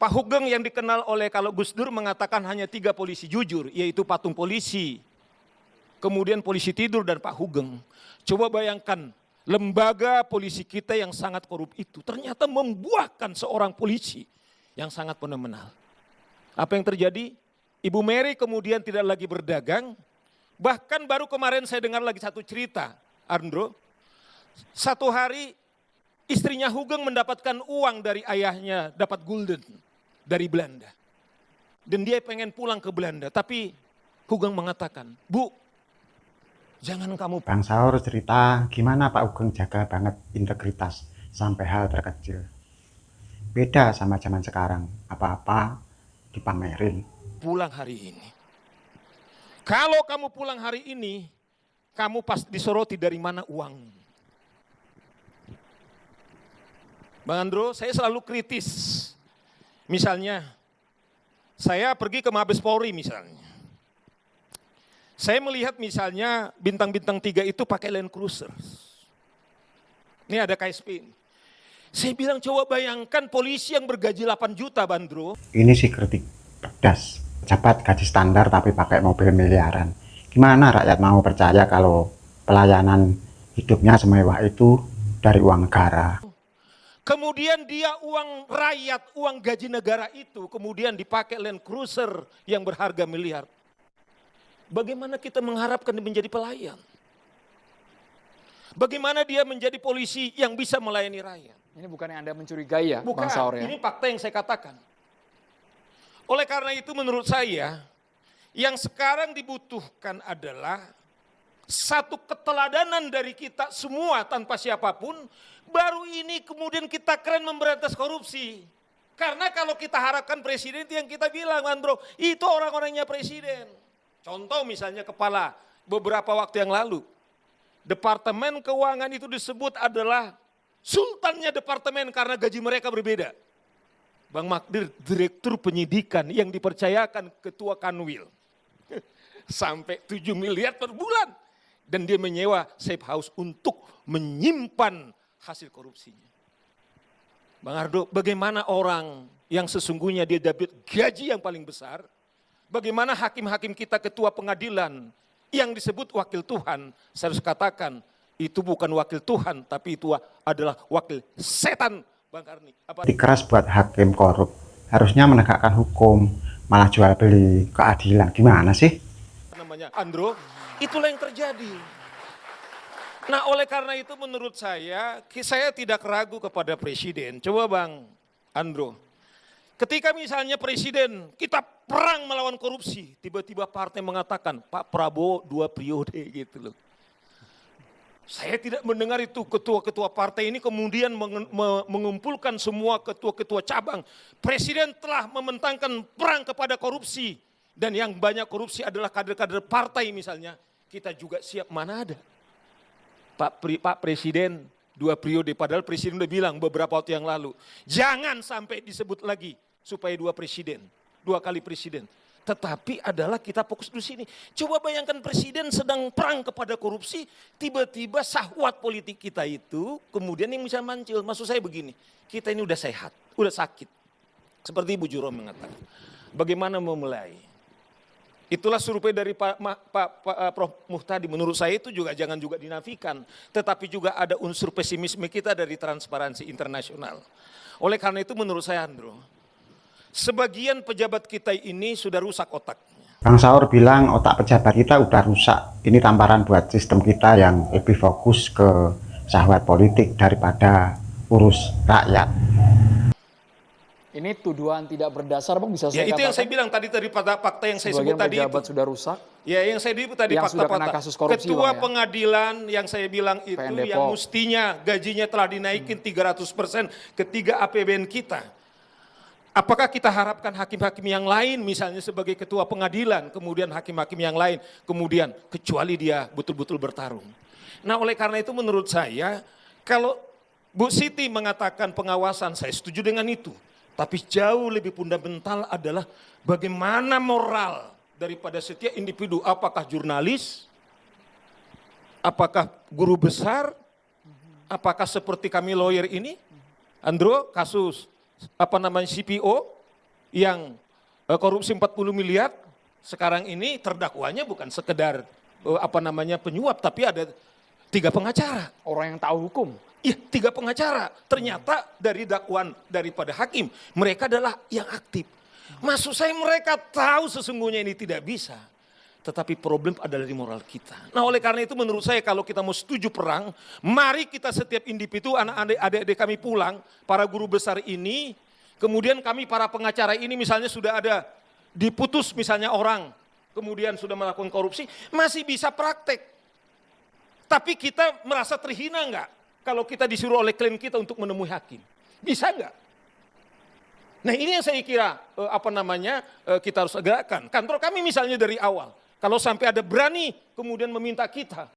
Pak Hugeng yang dikenal oleh kalau Gus Dur mengatakan hanya 3 polisi jujur, yaitu patung polisi, kemudian polisi tidur dan Pak Hugeng. Coba bayangkan lembaga polisi kita yang sangat korup itu ternyata membuahkan seorang polisi yang sangat fenomenal. Apa yang terjadi? Ibu Mary kemudian tidak lagi berdagang, bahkan baru kemarin saya dengar lagi satu cerita, Andro. Satu hari istrinya Hugeng mendapatkan uang dari ayahnya, dapat gulden dari Belanda. Dan dia pengen pulang ke Belanda, tapi Hugeng mengatakan, "Bu, jangan kamu..." Bang Saur cerita gimana Pak Hugeng jaga banget integritas sampai hal terkecil. Beda sama zaman sekarang, apa-apa dipamerin. Pulang hari ini. Kalau kamu pulang hari ini, kamu pasti disoroti dari mana uang. Bang Andro, saya selalu kritis. Misalnya, saya pergi ke Mabes Polri misalnya. Saya melihat misalnya bintang-bintang 3 itu pakai Land Cruiser. Ini ada KSP. Saya bilang coba bayangkan polisi yang bergaji 8 juta, Bang Andro. Ini sih kritik pedas. Pejabat gaji standar tapi pakai mobil miliaran. Gimana rakyat mau percaya kalau pelayanan hidupnya semewah itu dari uang negara? Kemudian dia uang rakyat, uang gaji negara itu kemudian dipakai Land Cruiser yang berharga miliar. Bagaimana kita mengharapkan dia menjadi pelayan? Bagaimana dia menjadi polisi yang bisa melayani rakyat? Ini bukan yang Anda mencurigai ya, Bukan, Bang Saur ya? ini fakta yang saya katakan. Oleh karena itu menurut saya, yang sekarang dibutuhkan adalah satu keteladanan dari kita semua tanpa siapapun, baru ini kemudian kita keren memberantas korupsi. Karena kalau kita harapkan presiden itu yang kita bilang, Andro, itu orang-orangnya presiden. Contoh misalnya kepala beberapa waktu yang lalu, Departemen Keuangan itu disebut adalah sultannya departemen karena gaji mereka berbeda. Bang Magdir, direktur penyidikan yang dipercayakan ketua Kanwil. Sampai 7 miliar per bulan. Dan dia menyewa safe house untuk menyimpan hasil korupsinya. Bang Ardo, bagaimana orang yang sesungguhnya dia dapat gaji yang paling besar, bagaimana hakim-hakim kita ketua pengadilan yang disebut wakil Tuhan, saya harus katakan itu bukan wakil Tuhan, tapi itu adalah wakil setan, Bang Karni. Dikeras buat hakim korup, harusnya menegakkan hukum, malah jual beli keadilan. Gimana sih? Namanya Andro, itulah yang terjadi. Nah oleh karena itu menurut saya tidak ragu kepada presiden. Coba Bang Andro, ketika misalnya presiden kita perang melawan korupsi, tiba-tiba partai mengatakan Pak Prabowo 2 periode gitu loh. Saya tidak mendengar itu ketua-ketua partai ini kemudian mengumpulkan semua ketua-ketua cabang. Presiden telah membentangkan perang kepada korupsi. Dan yang banyak korupsi adalah kader-kader partai misalnya. Kita juga siap, mana ada. Pak Presiden 2 periode, padahal Presiden udah bilang beberapa waktu yang lalu. Jangan sampai disebut lagi supaya 2 presiden, 2 kali presiden. Tetapi adalah kita fokus di sini. Coba bayangkan presiden sedang perang kepada korupsi, tiba-tiba syahwat politik kita itu kemudian yang bisa muncul. Maksud saya begini, kita ini udah sehat, udah sakit. Seperti Ibu Juro mengatakan. Bagaimana memulai? Itulah survei dari Pak Prof Muhtadi. Menurut saya itu juga jangan juga dinafikan. Tetapi juga ada unsur pesimisme kita dari Transparansi Internasional. Oleh karena itu menurut saya Andro, sebagian pejabat kita ini sudah rusak otaknya. Bang Saur bilang otak pejabat kita udah rusak. Ini tamparan buat sistem kita yang lebih fokus ke syahwat politik daripada urus rakyat. Ini tuduhan tidak berdasar, Bang, bisa Ya saya itu katakan? yang saya bilang tadi fakta yang saya sebut tadi itu. Pejabat sudah rusak. Ya yang saya sebut tadi Yang sudah kena fakta-fakta. kasus korupsi, Ketua Bang, ya? pengadilan yang saya bilang itu PN yang Depok. mestinya gajinya telah dinaikin 300% ketiga APBN kita. Apakah kita harapkan hakim-hakim yang lain misalnya sebagai ketua pengadilan, kemudian hakim-hakim yang lain, kemudian kecuali dia betul-betul bertarung. Nah oleh karena itu menurut saya, kalau Bu Siti mengatakan pengawasan, saya setuju dengan itu. Tapi jauh lebih fundamental adalah bagaimana moral daripada setiap individu, apakah jurnalis, apakah guru besar, apakah seperti kami lawyer ini, Andro kasus CPO, yang korupsi 40 miliar, sekarang ini terdakwanya bukan sekedar penyuap, tapi ada 3 pengacara. Orang yang tahu hukum. Iya, 3 pengacara. Ternyata dari dakwaan daripada hakim, mereka adalah yang aktif. Maksud saya mereka tahu sesungguhnya ini tidak bisa. Tetapi problem adalah di moral kita. Nah oleh karena itu menurut saya kalau kita mau setuju perang, mari kita setiap individu, adik-adik kami pulang, para guru besar ini, kemudian kami para pengacara ini misalnya sudah ada diputus misalnya orang, kemudian sudah melakukan korupsi, masih bisa praktek. Tapi kita merasa terhina enggak kalau kita disuruh oleh klien kita untuk menemui hakim? Bisa enggak? Nah ini yang saya kira kita harus gerakkan. Kantor kami misalnya dari awal, kalau sampai ada berani kemudian meminta kita